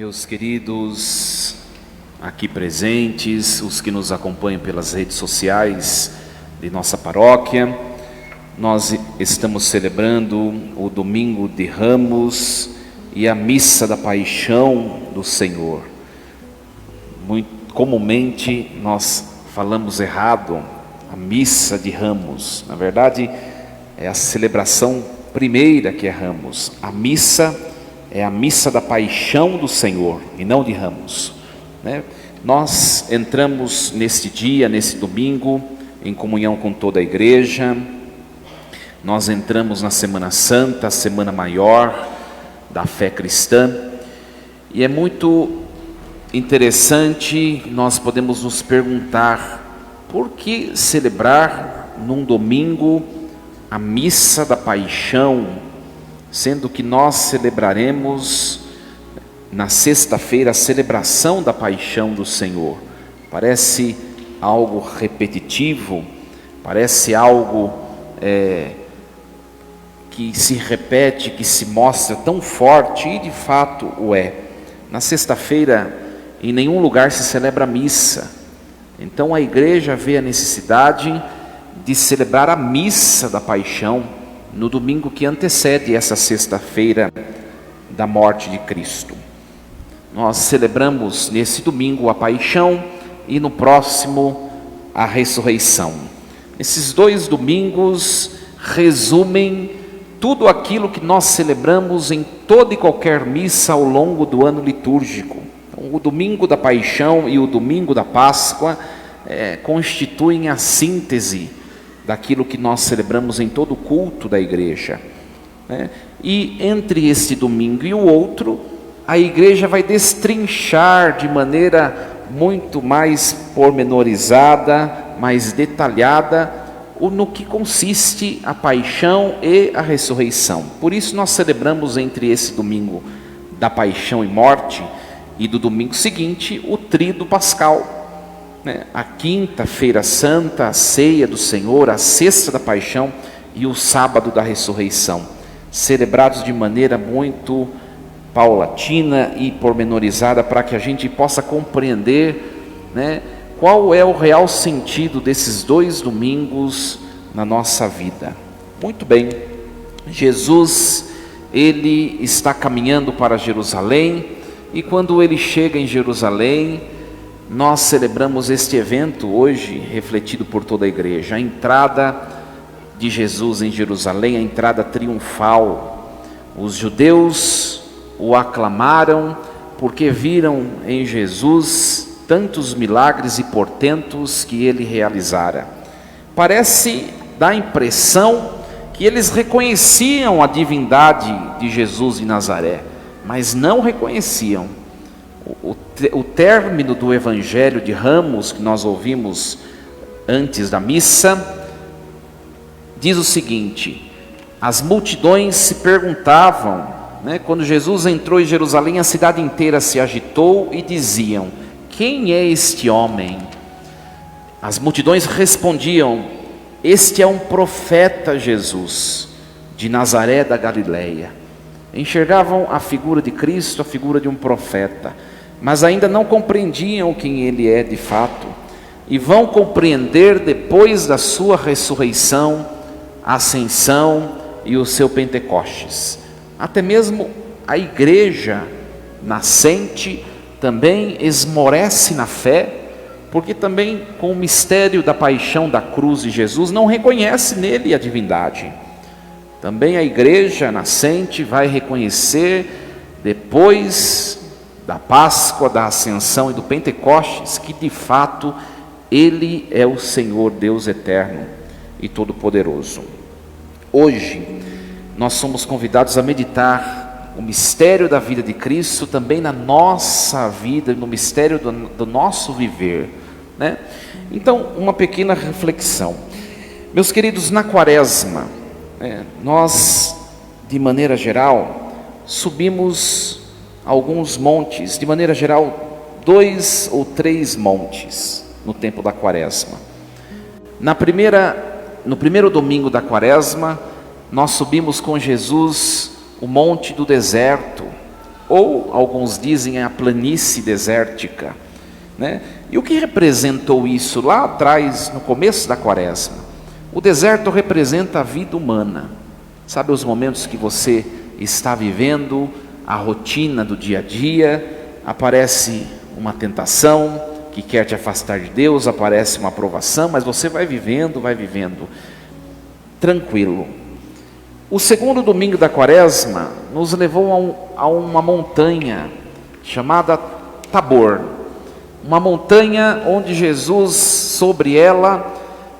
Meus queridos aqui presentes, os que nos acompanham pelas redes sociais de nossa paróquia, nós estamos celebrando o Domingo de Ramos e a Missa da Paixão do Senhor. Muito comumente nós falamos errado a Missa de Ramos. Na verdade, é a celebração primeira que é Ramos. A missa é a missa da paixão do Senhor e não de Ramos, né? Nós entramos neste dia, nesse domingo, em comunhão com toda a igreja. Nós entramos na Semana Santa, a Semana Maior da fé cristã, e é muito interessante, nós podemos nos perguntar: por que celebrar num domingo a missa da paixão, sendo que nós celebraremos na sexta-feira a celebração da paixão do Senhor? Parece algo repetitivo, parece algo que se repete, que se mostra tão forte, e de fato o é. Na sexta-feira, em nenhum lugar se celebra a missa, então a igreja vê a necessidade de celebrar a missa da paixão no domingo que antecede essa sexta-feira da morte de Cristo. Nós celebramos nesse domingo a paixão e no próximo a ressurreição. Esses dois domingos resumem tudo aquilo que nós celebramos em toda e qualquer missa ao longo do ano litúrgico. Então, o domingo da paixão e o domingo da Páscoa constituem a síntese daquilo que nós celebramos em todo o culto da igreja, né? E entre este domingo e o outro, a igreja vai destrinchar de maneira muito mais pormenorizada, mais detalhada, no que consiste a paixão e a ressurreição. Por isso nós celebramos entre esse domingo da paixão e morte e do domingo seguinte o tríduo pascal, a quinta-feira santa, a ceia do Senhor, a sexta da paixão e o sábado da ressurreição, celebrados de maneira muito paulatina e pormenorizada, para que a gente possa compreender, qual é o real sentido desses dois domingos na nossa vida. Muito bem, Jesus, ele está caminhando para Jerusalém, e quando ele chega em Jerusalém, nós celebramos este evento hoje, refletido por toda a igreja, a entrada de Jesus em Jerusalém, a entrada triunfal. Os judeus o aclamaram porque viram em Jesus tantos milagres e portentos que ele realizara. Parece dar a impressão que eles reconheciam a divindade de Jesus de Nazaré, mas não reconheciam. O término do Evangelho de Ramos, que nós ouvimos antes da missa, diz o seguinte: as multidões se perguntavam, quando Jesus entrou em Jerusalém, a cidade inteira se agitou e diziam: quem é este homem? As multidões respondiam: este é um profeta Jesus, de Nazaré da Galileia. Enxergavam a figura de Cristo, a figura de um profeta, mas ainda não compreendiam quem ele é de fato, e vão compreender depois da sua ressurreição, ascensão e o seu Pentecostes. Até mesmo a igreja nascente também esmorece na fé, porque também com o mistério da paixão da cruz de Jesus não reconhece nele a divindade. Também a igreja nascente vai reconhecer depois da Páscoa, da Ascensão e do Pentecostes, que de fato ele é o Senhor Deus eterno e todo-poderoso. Hoje nós somos convidados a meditar o mistério da vida de Cristo também na nossa vida, no mistério do nosso viver, Então, uma pequena reflexão. Meus queridos, na quaresma, nós, de maneira geral, subimos alguns montes, de maneira geral, 2 ou 3 montes no tempo da quaresma. No primeiro domingo da quaresma, nós subimos com Jesus o monte do deserto, ou alguns dizem a planície desértica, né? E o que representou isso lá atrás, no começo da quaresma? O deserto representa a vida humana. Sabe os momentos que você está vivendo, a rotina do dia a dia, aparece uma tentação que quer te afastar de Deus, aparece uma provação, mas você vai vivendo, tranquilo. O segundo domingo da quaresma nos levou a uma montanha chamada Tabor, uma montanha onde Jesus, sobre ela,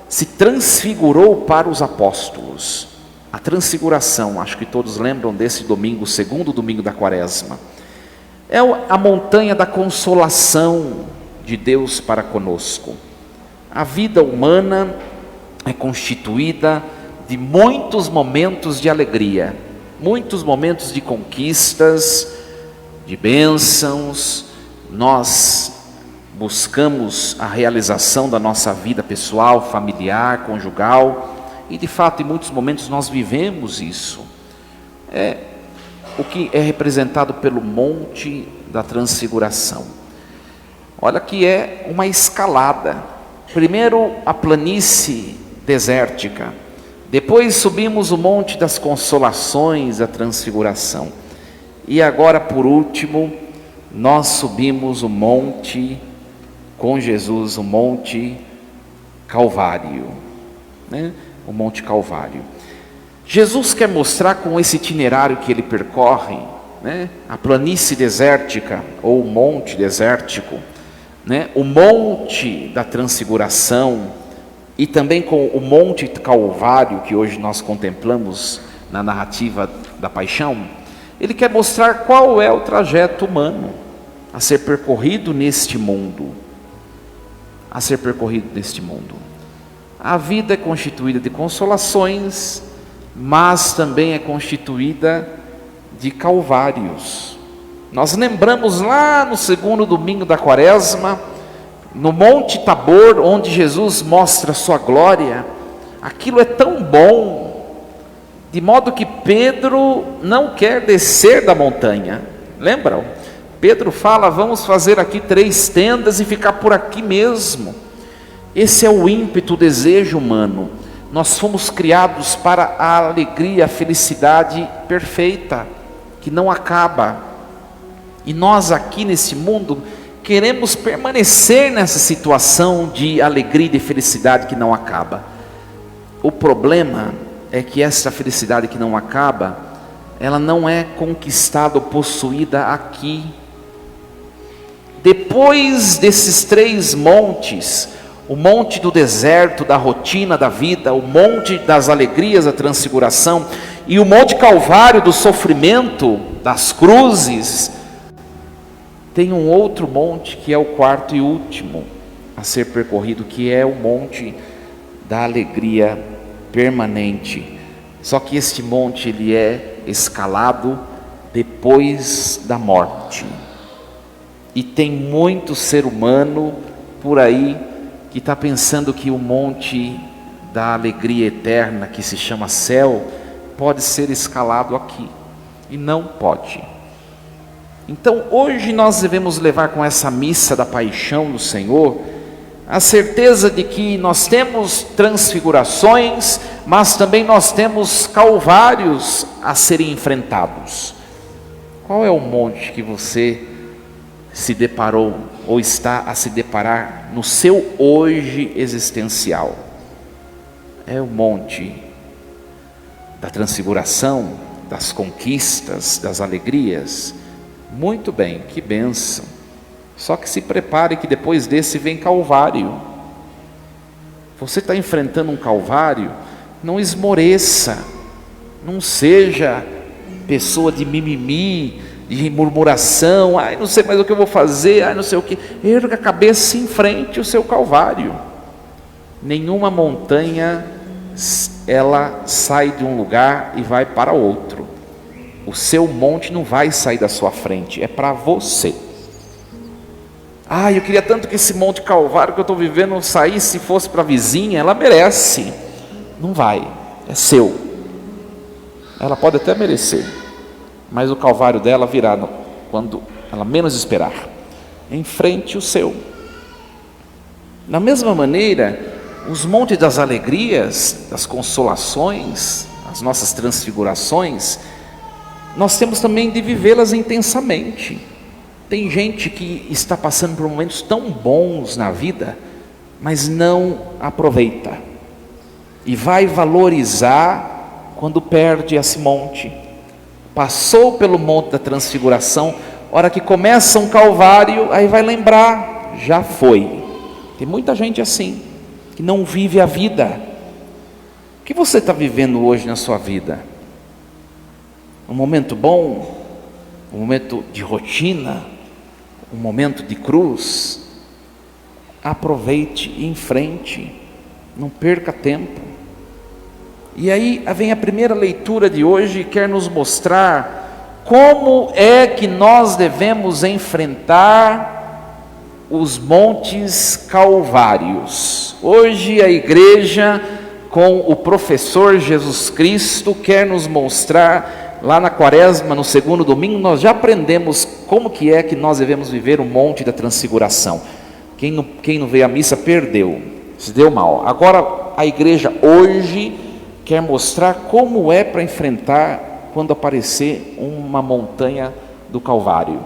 se transfigurou para os apóstolos. A transfiguração, acho que todos lembram desse domingo, o segundo domingo da quaresma. É a montanha da consolação de Deus para conosco. A vida humana é constituída de muitos momentos de alegria, muitos momentos de conquistas, de bênçãos. Nós buscamos a realização da nossa vida pessoal, familiar, conjugal, e de fato em muitos momentos nós vivemos isso. É o que é representado pelo Monte da Transfiguração. Olha que é uma escalada. Primeiro a planície desértica, depois subimos o Monte das Consolações, a Transfiguração, e agora por último nós subimos o monte com Jesus, o Monte Calvário, né? O Monte Calvário. Jesus quer mostrar com esse itinerário que ele percorre, né? A planície desértica ou o monte desértico, né? O Monte da Transfiguração e também com o Monte Calvário que hoje nós contemplamos na narrativa da Paixão. Ele quer mostrar qual é o trajeto humano a ser percorrido neste mundo. A vida é constituída de consolações, mas também é constituída de calvários. Nós lembramos lá no segundo domingo da quaresma, no Monte Tabor, onde Jesus mostra a sua glória. Aquilo é tão bom, de modo que Pedro não quer descer da montanha. Lembram? Pedro fala: vamos fazer aqui 3 tendas e ficar por aqui mesmo. Esse é o ímpeto, o desejo humano. Nós fomos criados para a alegria, a felicidade perfeita, que não acaba. E nós aqui nesse mundo queremos permanecer nessa situação de alegria e de felicidade que não acaba. O problema é que essa felicidade que não acaba, ela não é conquistada ou possuída aqui. Depois desses 3 montes, o monte do deserto, da rotina da vida, o monte das alegrias, a transfiguração, e o Monte Calvário do sofrimento, das cruzes, tem um outro monte que é o 4º e último a ser percorrido, que é o monte da alegria permanente. Só que este monte ele é escalado depois da morte. E tem muito ser humano por aí que está pensando que o monte da alegria eterna, que se chama céu, pode ser escalado aqui. E não pode. Então hoje nós devemos levar com essa missa da paixão do Senhor a certeza de que nós temos transfigurações, mas também nós temos calvários a serem enfrentados. Qual é o monte que você se deparou ou está a se deparar no seu hoje existencial? É o monte da transfiguração, das conquistas, das alegrias? Muito bem, que bênção. Só que se prepare que depois desse vem Calvário. Você está enfrentando um Calvário, não esmoreça, não seja pessoa de mimimi, de murmuração, ai não sei mais o que eu vou fazer, ai não sei o que. Erga a cabeça e enfrente o seu Calvário. Nenhuma montanha ela sai de um lugar e vai para outro. O seu monte não vai sair da sua frente, é para você. Eu queria tanto que esse Monte Calvário que eu estou vivendo saísse, se fosse para a vizinha, ela merece. Não vai, é seu. Ela pode até merecer, mas o Calvário dela virá quando ela menos esperar. Enfrente o seu. Da mesma maneira, os montes das alegrias, das consolações, as nossas transfigurações, nós temos também de vivê-las intensamente. Tem gente que está passando por momentos tão bons na vida, mas não aproveita, e vai valorizar quando perde esse monte. Passou pelo monte da transfiguração, hora que começa um calvário, aí vai lembrar, já foi. Tem muita gente assim, que não vive a vida. O que você está vivendo hoje na sua vida? Um momento bom? Um momento de rotina? Um momento de cruz? Aproveite e em frente, não perca tempo. E aí vem a primeira leitura de hoje, quer nos mostrar como é que nós devemos enfrentar os montes calvários. Hoje a igreja, com o professor Jesus Cristo, quer nos mostrar, lá na quaresma, no segundo domingo, nós já aprendemos como que é que nós devemos viver o monte da transfiguração. Quem não veio à missa perdeu, se deu mal. Agora a igreja hoje quer mostrar como é para enfrentar quando aparecer uma montanha do Calvário.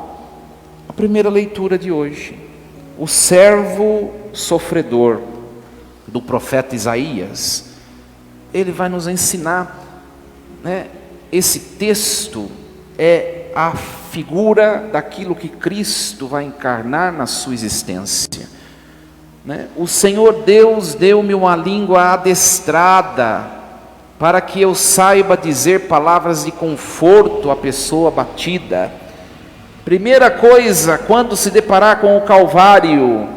A primeira leitura de hoje, o servo sofredor do profeta Isaías, ele vai nos ensinar, né? Esse texto é a figura daquilo que Cristo vai encarnar na sua existência, né? O Senhor Deus deu-me uma língua adestrada, para que eu saiba dizer palavras de conforto à pessoa abatida. Primeira coisa, quando se deparar com o Calvário,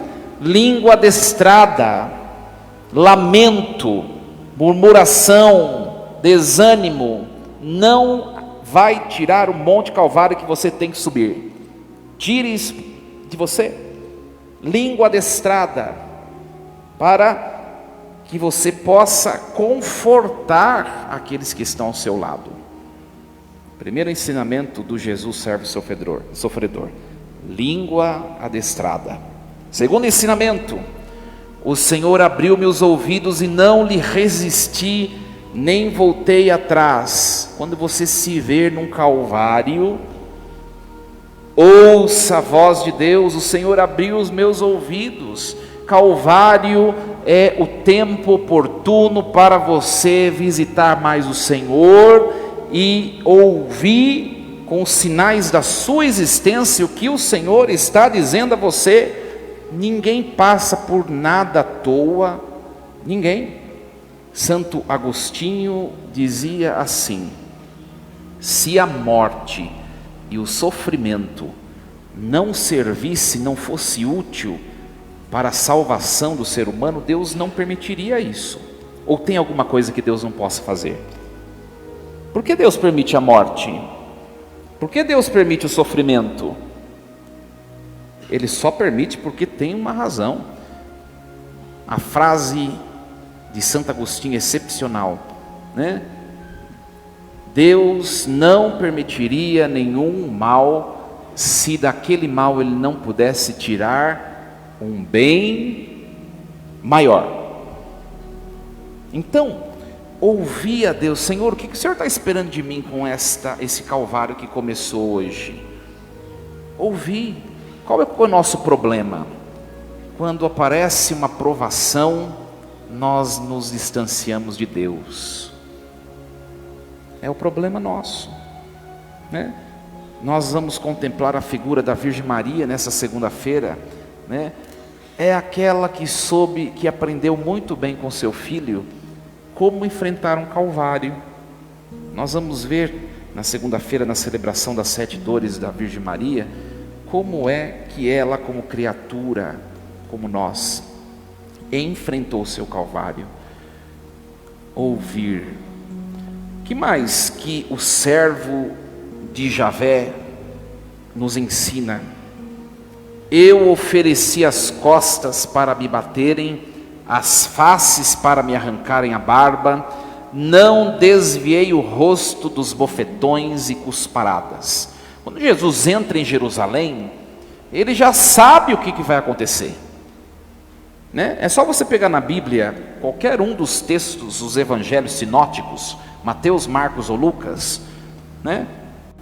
língua adestrada, lamento, murmuração, desânimo, não vai tirar o monte Calvário que você tem que subir. Tire isso de você. Língua adestrada, para que você possa confortar aqueles que estão ao seu lado. Primeiro ensinamento do Jesus servo sofredor, língua adestrada. Segundo ensinamento, o Senhor abriu meus ouvidos e não lhe resisti, nem voltei atrás. Quando você se ver num calvário, ouça a voz de Deus. O Senhor abriu os meus ouvidos. Calvário é o tempo oportuno para você visitar mais o Senhor e ouvir com os sinais da sua existência o que o Senhor está dizendo a você. Ninguém passa por nada à toa, ninguém. Santo Agostinho dizia assim: se a morte e o sofrimento não servisse, não fosse útil para a salvação do ser humano, Deus não permitiria isso. Ou tem alguma coisa que Deus não possa fazer? Por que Deus permite a morte? Por que Deus permite o sofrimento? Ele só permite porque tem uma razão. A frase de Santo Agostinho é excepcional, né? Deus não permitiria nenhum mal se daquele mal Ele não pudesse tirar um bem maior. Então, ouvir a Deus: Senhor, o que o Senhor está esperando de mim com esse calvário que começou hoje? Ouvir. Qual é o nosso problema? Quando aparece uma provação, nós nos distanciamos de Deus. É o problema nosso, né? Nós vamos contemplar a figura da Virgem Maria nessa segunda-feira, né? É aquela que aprendeu muito bem com seu filho como enfrentar um calvário. Nós vamos ver na segunda-feira, na celebração das 7 dores da Virgem Maria, como é que ela, como criatura, como nós, enfrentou o seu calvário. Ouvir. Que mais que o servo de Javé nos ensina? Eu ofereci as costas para me baterem, as faces para me arrancarem a barba, não desviei o rosto dos bofetões e cusparadas. Quando Jesus entra em Jerusalém, ele já sabe o que vai acontecer, né? É só você pegar na Bíblia, qualquer um dos textos, os evangelhos sinóticos, Mateus, Marcos ou Lucas, né?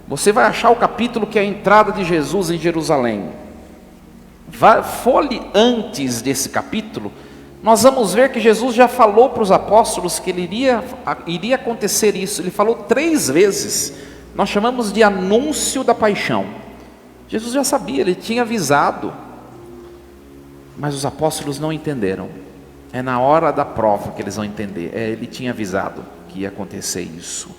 Você vai achar o capítulo que é a entrada de Jesus em Jerusalém. Folhe antes desse capítulo, nós vamos ver que Jesus já falou para os apóstolos que iria acontecer isso. Ele falou 3 vezes, nós chamamos de anúncio da paixão. Jesus já sabia, ele tinha avisado, mas os apóstolos não entenderam. É na hora da prova que eles vão entender. Ele tinha avisado que ia acontecer isso.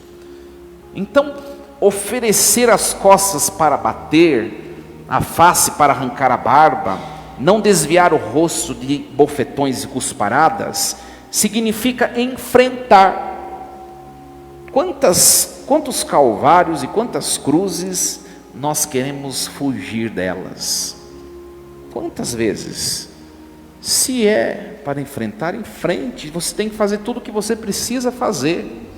Então, oferecer as costas para bater, a face para arrancar a barba, não desviar o rosto de bofetões e cusparadas, significa enfrentar. Quantos calvários e quantas cruzes nós queremos fugir delas? Quantas vezes? Se é para enfrentar, enfrente. Você tem que fazer tudo o que você precisa fazer,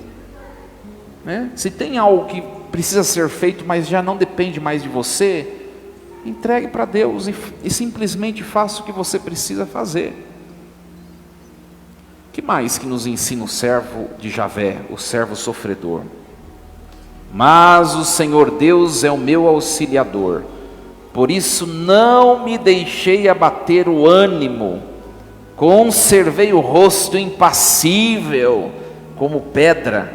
né? Se tem algo que precisa ser feito, mas já não depende mais de você, entregue para Deus e simplesmente faça o que você precisa fazer. Que mais que nos ensina o servo de Javé, o servo sofredor? Mas o Senhor Deus é o meu auxiliador, por isso não me deixei abater o ânimo, conservei o rosto impassível como pedra,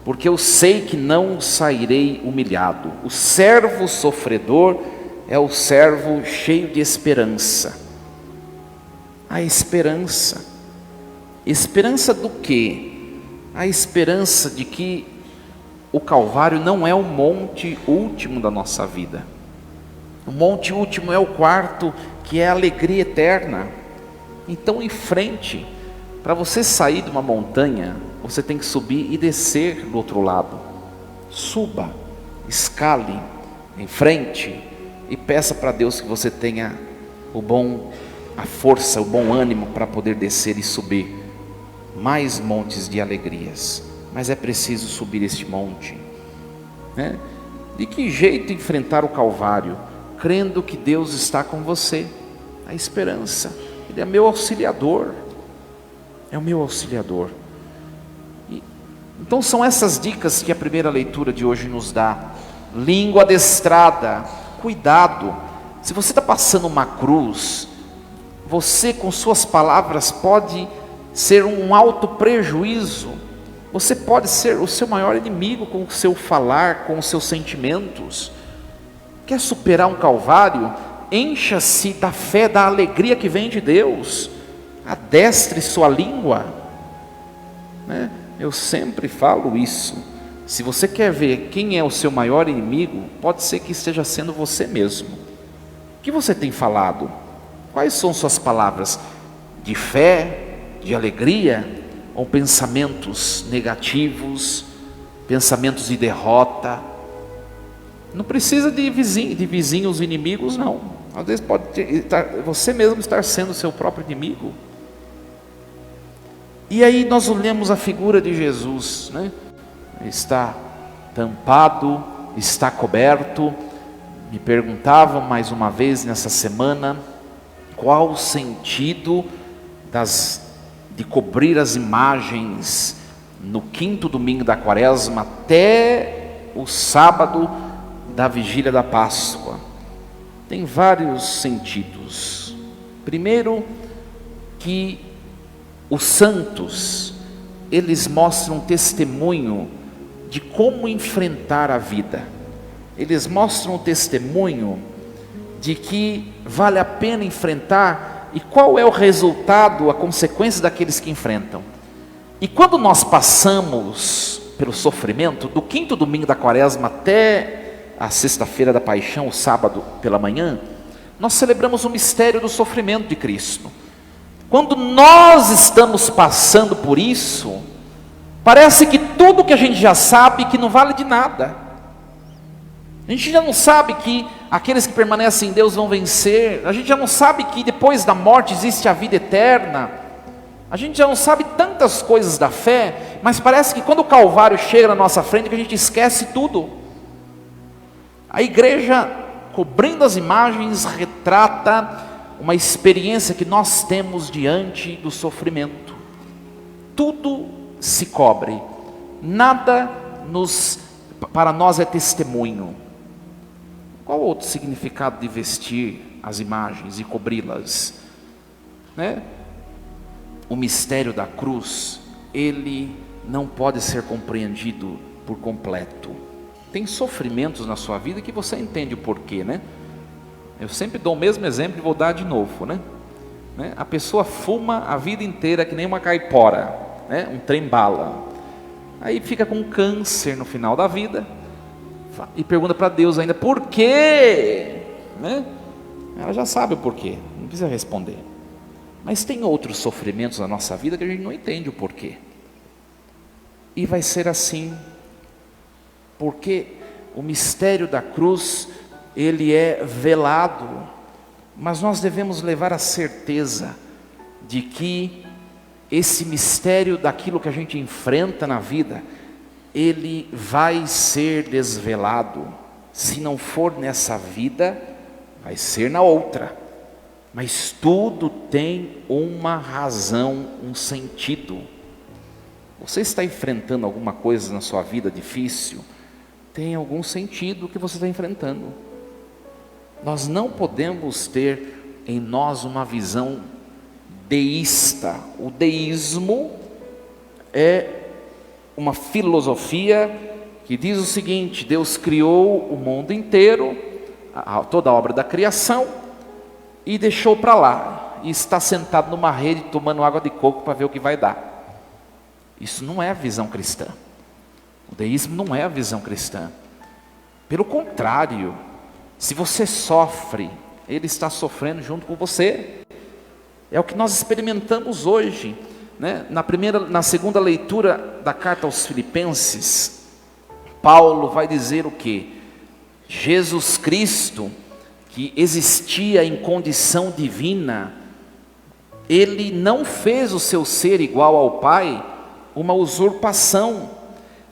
porque eu sei que não sairei humilhado. O servo sofredor é o servo cheio de esperança. A esperança. Esperança do quê? A esperança de que o Calvário não é o monte último da nossa vida. O monte último é o quarto, que é a alegria eterna. Então, em frente, para você sair de uma montanha, você tem que subir e descer do outro lado. Suba, escale em frente e peça para Deus que você tenha a força, o bom ânimo para poder descer e subir mais montes de alegrias. Mas é preciso subir este monte, né? De que jeito enfrentar o Calvário? Crendo que Deus está com você. A esperança. Ele é meu auxiliador. É o meu auxiliador. Então são essas dicas que a primeira leitura de hoje nos dá. Língua adestrada, cuidado. Se você está passando uma cruz, você com suas palavras pode ser um alto prejuízo. Você pode ser o seu maior inimigo com o seu falar, com os seus sentimentos. Quer superar um calvário? Encha-se da fé, da alegria que vem de Deus. Adestre sua língua, né? Eu sempre falo isso. Se você quer ver quem é o seu maior inimigo, pode ser que esteja sendo você mesmo. O que você tem falado? Quais são suas palavras? De fé, de alegria, ou pensamentos negativos, pensamentos de derrota? Não precisa de vizinhos inimigos, não. Às vezes pode você mesmo estar sendo o seu próprio inimigo. E aí nós olhamos a figura de Jesus, né? Está tampado, está coberto. Me perguntavam mais uma vez nessa semana, qual o sentido de cobrir as imagens no 5º domingo da Quaresma até o sábado da vigília da Páscoa? Tem vários sentidos. Primeiro, que os santos, eles mostram testemunho de como enfrentar a vida. Eles mostram testemunho de que vale a pena enfrentar e qual é o resultado, a consequência daqueles que enfrentam. E quando nós passamos pelo sofrimento, do 5º domingo da Quaresma até a sexta-feira da Paixão, o sábado pela manhã, nós celebramos o mistério do sofrimento de Cristo. Quando nós estamos passando por isso, parece que tudo que a gente já sabe que não vale de nada. A gente já não sabe que aqueles que permanecem em Deus vão vencer. A gente já não sabe que depois da morte existe a vida eterna. A gente já não sabe tantas coisas da fé, mas parece que quando o Calvário chega na nossa frente, que a gente esquece tudo. A igreja, cobrindo as imagens, retrata uma experiência que nós temos diante do sofrimento. Tudo se cobre, nada para nós é testemunho. Qual outro significado de vestir as imagens e cobri-las? O mistério da cruz, ele não pode ser compreendido por completo. Tem sofrimentos na sua vida que você entende o porquê, Eu sempre dou o mesmo exemplo e vou dar de novo, A pessoa fuma a vida inteira que nem uma caipora, um trem-bala. Aí fica com câncer no final da vida e pergunta para Deus ainda, por quê? Ela já sabe o porquê, não precisa responder. Mas tem outros sofrimentos na nossa vida que a gente não entende o porquê. E vai ser assim, porque o mistério da cruz, ele é velado, mas nós devemos levar a certeza de que esse mistério daquilo que a gente enfrenta na vida, ele vai ser desvelado. Se não for nessa vida, vai ser na outra. Mas tudo tem uma razão, um sentido. Você está enfrentando alguma coisa na sua vida difícil? Tem algum sentido que você está enfrentando. Nós não podemos ter em nós uma visão deísta. O deísmo é uma filosofia que diz o seguinte: Deus criou o mundo inteiro, toda a obra da criação, e deixou para lá, e está sentado numa rede tomando água de coco para ver o que vai dar. Isso não é a visão cristã. O deísmo não é a visão cristã. Pelo contrário, se você sofre, Ele está sofrendo junto com você. É o que nós experimentamos hoje, na segunda leitura da carta aos Filipenses, Paulo vai dizer o quê? Jesus Cristo, que existia em condição divina, Ele não fez o seu ser igual ao Pai uma usurpação,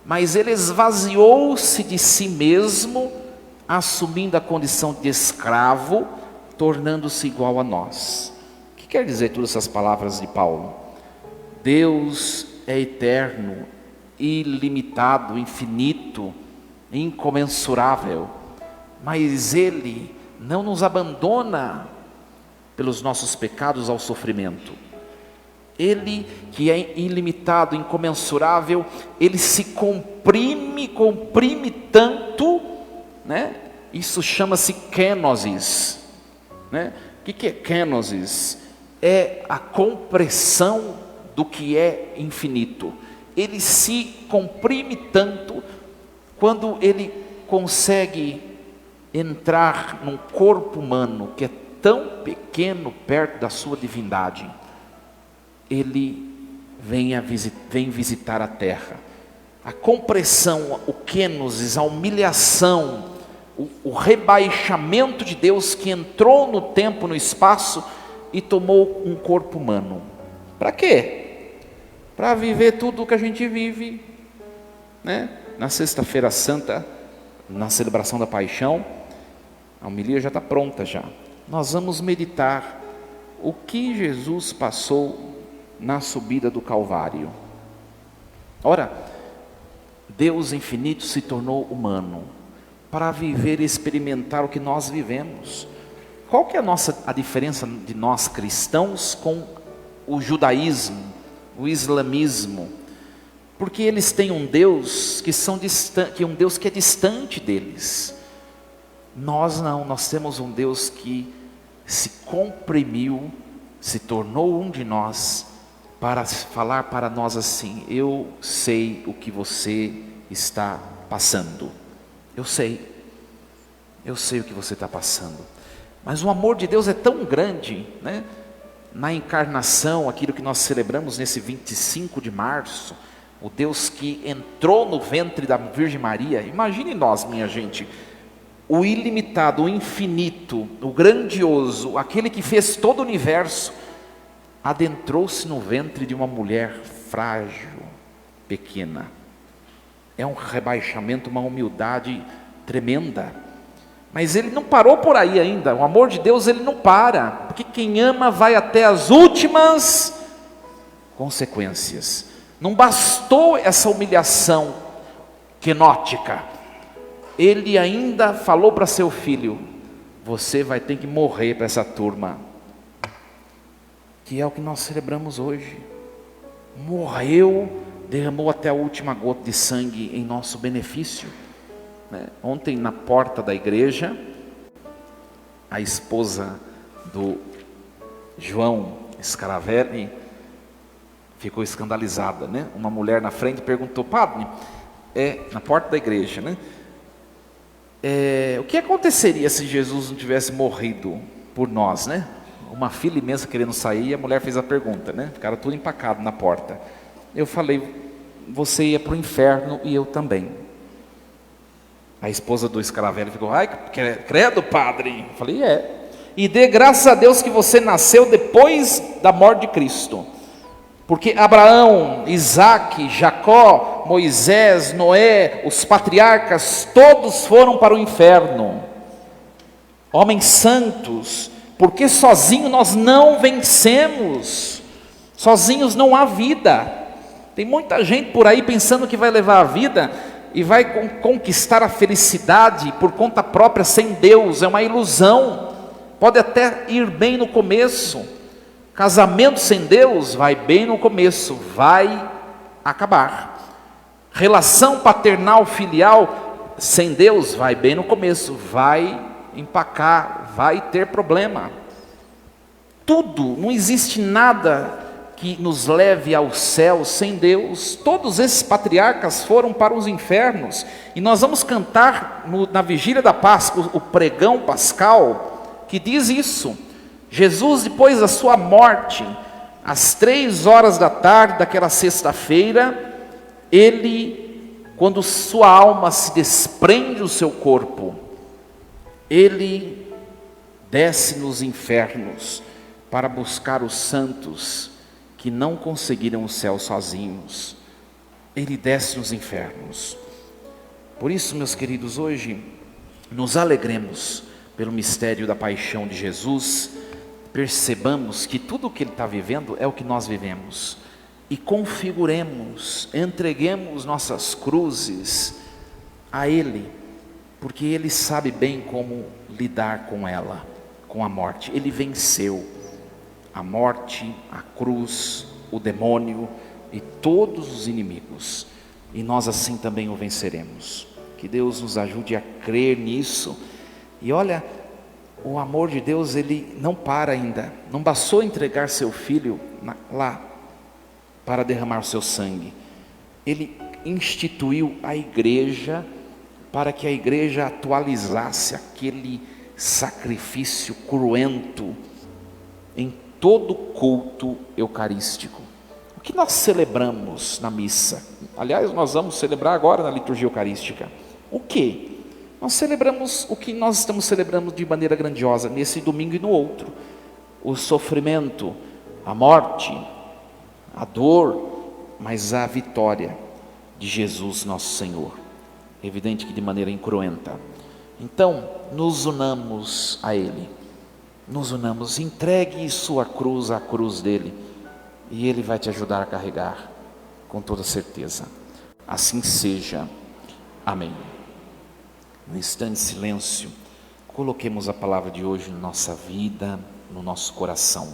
mas Ele esvaziou-se de si mesmo, assumindo a condição de escravo, tornando-se igual a nós. O que quer dizer todas essas palavras de Paulo? Deus é eterno, ilimitado, infinito, incomensurável, mas Ele não nos abandona pelos nossos pecados ao sofrimento. Ele, que é ilimitado, incomensurável, Ele se comprime tanto, Isso chama-se kenosis, O que é kenosis? É a compressão do que é infinito. Ele se comprime tanto, quando Ele consegue entrar num corpo humano que é tão pequeno perto da sua divindade, Ele vem visitar a terra. A compressão, o kenosis, a humilhação, o rebaixamento de Deus, que entrou no tempo, no espaço e tomou um corpo humano. Para quê? Para viver tudo o que a gente vive, Na sexta-feira santa, na celebração da paixão, a homilia já está pronta já. Nós vamos meditar o que Jesus passou na subida do Calvário. Ora, Deus infinito se tornou humano para viver e experimentar o que nós vivemos. Qual que é a diferença de nós cristãos com o judaísmo, o islamismo? Porque eles têm um Deus um Deus que é distante deles. Nós não, nós temos um Deus que se comprimiu, se tornou um de nós, para falar para nós assim: eu sei o que você está passando, eu sei o que você está passando. Mas o amor de Deus é tão grande, Na encarnação, aquilo que nós celebramos nesse 25 de março, o Deus que entrou no ventre da Virgem Maria. Imagine nós, minha gente, o ilimitado, o infinito, o grandioso, aquele que fez todo o universo, adentrou-se no ventre de uma mulher frágil, pequena. É um rebaixamento, uma humildade tremenda. Mas ele não parou por aí ainda. O amor de Deus, ele não para, porque quem ama vai até as últimas consequências. Não bastou essa humilhação quenótica, ele ainda falou para seu filho: você vai ter que morrer para essa turma, que é o que nós celebramos hoje. Morreu, derramou até a última gota de sangue em nosso benefício. Ontem, na porta da igreja, a esposa do João Scaravelli ficou escandalizada, né? Uma mulher na frente perguntou: padre, na porta da igreja, né? O que aconteceria se Jesus não tivesse morrido por nós, né? Uma fila imensa querendo sair, e a mulher fez a pergunta, né? Ficaram tudo empacado na porta. Eu falei: você ia para o inferno e eu também. A esposa do Scaravelli ficou: ai, credo, padre. Eu falei: e dê graças a Deus que você nasceu depois da morte de Cristo, porque Abraão, Isaac, Jacó, Moisés, Noé, os patriarcas, todos foram para o inferno, homens santos, porque sozinhos nós não vencemos, sozinhos não há vida. Tem muita gente por aí pensando que vai levar a vida e vai conquistar a felicidade por conta própria sem Deus. É uma ilusão. Pode até ir bem no começo. Casamento sem Deus vai bem no começo, vai acabar. Relação paternal filial sem Deus vai bem no começo, vai empacar, vai ter problema. Tudo, não existe nada que nos leve ao céu sem Deus. Todos esses patriarcas foram para os infernos, e nós vamos cantar na vigília da Páscoa o pregão pascal, que diz isso. Jesus, depois da sua morte, às 3h da tarde daquela sexta-feira, ele, quando sua alma se desprende do seu corpo, ele desce nos infernos para buscar os santos que não conseguiram o céu sozinhos. Ele desce nos infernos. Por isso, meus queridos, hoje nos alegremos pelo mistério da paixão de Jesus. Percebamos que tudo o que ele está vivendo é o que nós vivemos, e configuremos, entreguemos nossas cruzes a ele, porque ele sabe bem como lidar com ela, com a morte. Ele venceu a morte, a cruz, o demônio e todos os inimigos, e nós assim também o venceremos. Que Deus nos ajude a crer nisso. E olha, o amor de Deus, ele não para ainda. Não bastou entregar seu filho lá para derramar o seu sangue. Ele instituiu a igreja para que a igreja atualizasse aquele sacrifício cruento em todo culto eucarístico. O que nós celebramos na missa? Aliás, nós vamos celebrar agora na liturgia eucarística. O que? Nós celebramos o que nós estamos celebrando de maneira grandiosa nesse domingo e no outro: o sofrimento, a morte, a dor, mas a vitória de Jesus nosso Senhor. Evidente que de maneira incruenta. Então, nos unamos a Ele, nos unamos, entregue sua cruz à cruz dele, e Ele vai te ajudar a carregar, com toda certeza. Assim seja. Amém. No instante de silêncio, coloquemos a palavra de hoje na nossa vida, no nosso coração.